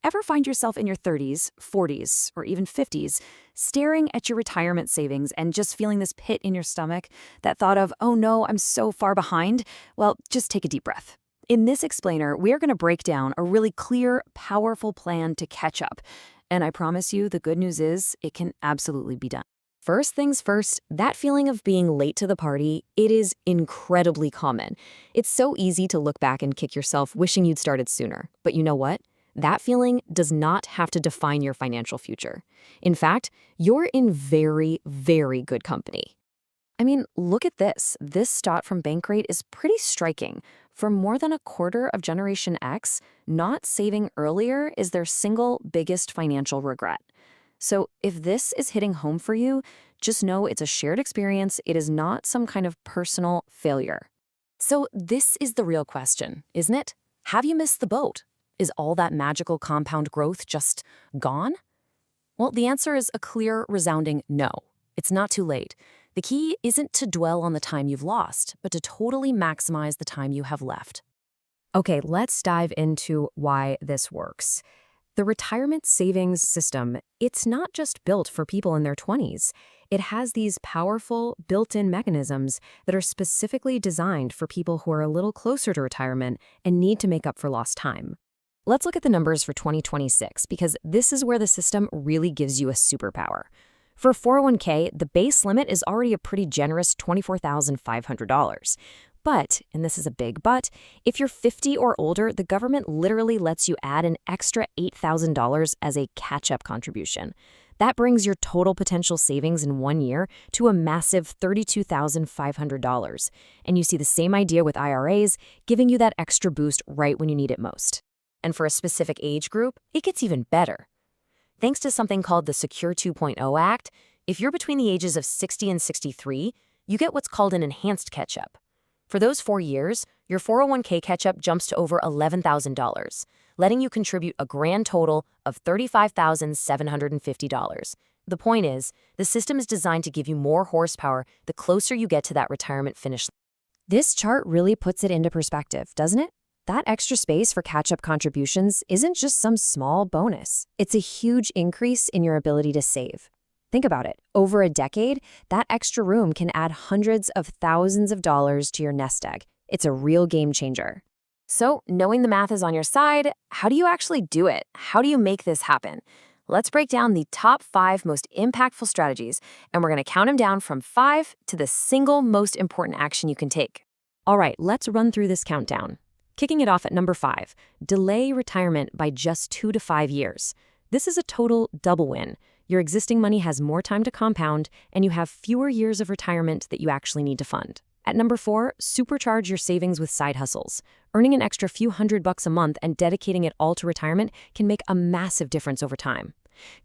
Ever find yourself in your 30s, 40s, or even 50s, staring at your retirement savings and just feeling this pit in your stomach, that thought of, oh no, I'm so far behind? Well, just take a deep breath. In this explainer, we are going to break down a really clear, powerful plan to catch up. And I promise you, the good news is it can absolutely be done. First things first, that feeling of being late to the party, it is incredibly common. It's so easy to look back and kick yourself wishing you'd started sooner. But you know what? That feeling does not have to define your financial future. In fact, you're in very, very good company. I mean, look at this. This stat from Bankrate is pretty striking. For more than a quarter of Generation X, not saving earlier is their single biggest financial regret. So if this is hitting home for you, just know it's a shared experience. It is not some kind of personal failure. So this is the real question, isn't it? Have you missed the boat? Is all that magical compound growth just gone? Well, the answer is a clear, resounding no. It's not too late. The key isn't to dwell on the time you've lost, but to totally maximize the time you have left. Okay, let's dive into why this works. The retirement savings system, it's not just built for people in their 20s. It has these powerful, built-in mechanisms that are specifically designed for people who are a little closer to retirement and need to make up for lost time. Let's look at the numbers for 2026, because this is where the system really gives you a superpower. For 401k, the base limit is already a pretty generous $24,500. But, and this is a big but, if you're 50 or older, the government literally lets you add an extra $8,000 as a catch-up contribution. That brings your total potential savings in 1 year to a massive $32,500. And you see the same idea with IRAs, giving you that extra boost right when you need it most. And for a specific age group, it gets even better. Thanks to something called the Secure 2.0 Act, if you're between the ages of 60 and 63, you get what's called an enhanced catch-up. For those 4 years, your 401k catch-up jumps to over $11,000, letting you contribute a grand total of $35,750. The point is, the system is designed to give you more horsepower the closer you get to that retirement finish line. This chart really puts it into perspective, doesn't it? That extra space for catch-up contributions isn't just some small bonus. It's a huge increase in your ability to save. Think about it. Over a decade, that extra room can add hundreds of thousands of dollars to your nest egg. It's a real game changer. So, knowing the math is on your side, how do you actually do it? How do you make this happen? Let's break down the top 5 most impactful strategies, and we're going to count them down from 5 to the single most important action you can take. All right, let's run through this countdown. Kicking it off at number 5, delay retirement by just 2 to 5 years. This is a total double win. Your existing money has more time to compound, and you have fewer years of retirement that you actually need to fund. At number 4, supercharge your savings with side hustles. Earning an extra few $100 a month and dedicating it all to retirement can make a massive difference over time.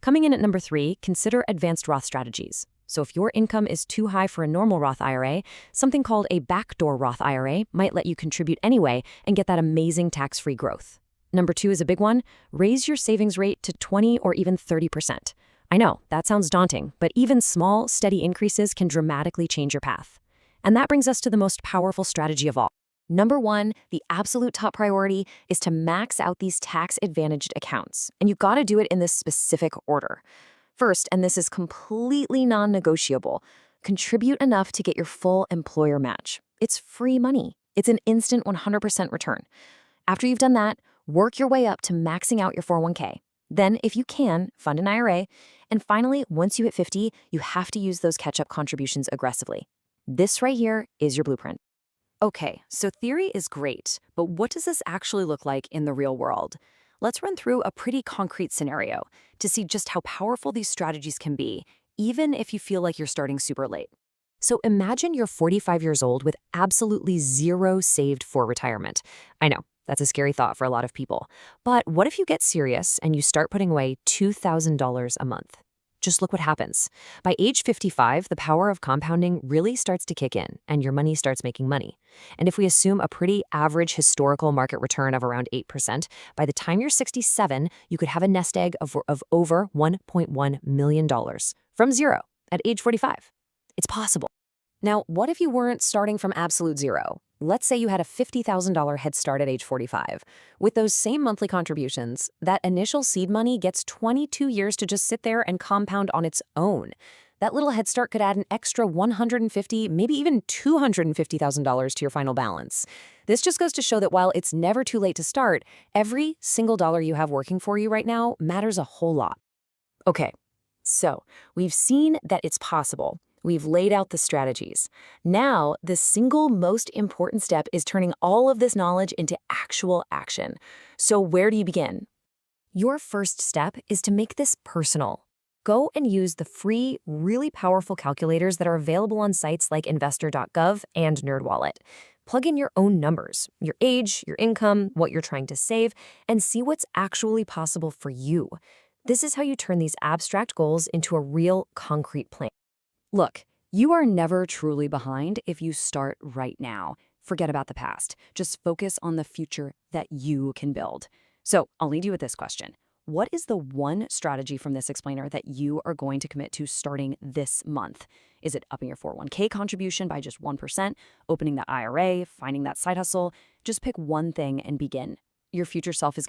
Coming in at number 3, consider advanced Roth strategies. So if your income is too high for a normal Roth IRA, something called a backdoor Roth IRA might let you contribute anyway and get that amazing tax-free growth. Number 2 is a big one. Raise your savings rate to 20 or even 30%. I know, that sounds daunting, but even small, steady increases can dramatically change your path. And that brings us to the most powerful strategy of all. Number 1, the absolute top priority is to max out these tax-advantaged accounts. And you gotta do it in this specific order. First, and this is completely non-negotiable, contribute enough to get your full employer match. It's free money. It's an instant 100% return. After you've done that, work your way up to maxing out your 401k. Then, if you can, fund an IRA. And finally, once you hit 50, you have to use those catch-up contributions aggressively. This right here is your blueprint. Okay, so theory is great, but what does this actually look like in the real world? Let's run through a pretty concrete scenario to see just how powerful these strategies can be, even if you feel like you're starting super late. So imagine you're 45 years old with absolutely zero saved for retirement. I know, that's a scary thought for a lot of people. But what if you get serious and you start putting away $2,000 a month? Just look what happens. By age 55, the power of compounding really starts to kick in, and your money starts making money. And if we assume a pretty average historical market return of around 8%, by the time you're 67, you could have a nest egg of over $1.1 million from zero at age 45. It's possible. Now, what if you weren't starting from absolute zero? Let's say you had a $50,000 head start at age 45. With those same monthly contributions, that initial seed money gets 22 years to just sit there and compound on its own. That little head start could add an extra $150,000, maybe even $250,000 to your final balance. This just goes to show that while it's never too late to start, every single dollar you have working for you right now matters a whole lot. Okay, so we've seen that it's possible. We've laid out the strategies. Now, the single most important step is turning all of this knowledge into actual action. So where do you begin? Your first step is to make this personal. Go and use the free, really powerful calculators that are available on sites like investor.gov and NerdWallet. Plug in your own numbers, your age, your income, what you're trying to save, and see what's actually possible for you. This is how you turn these abstract goals into a real, concrete plan. Look, you are never truly behind if you start right now. Forget about the past. Just focus on the future that you can build. So I'll leave you with this question. What is the one strategy from this explainer that you are going to commit to starting this month? Is it upping your 401k contribution by just 1%, opening that IRA, finding that side hustle? Just pick one thing and begin. Your future self is going to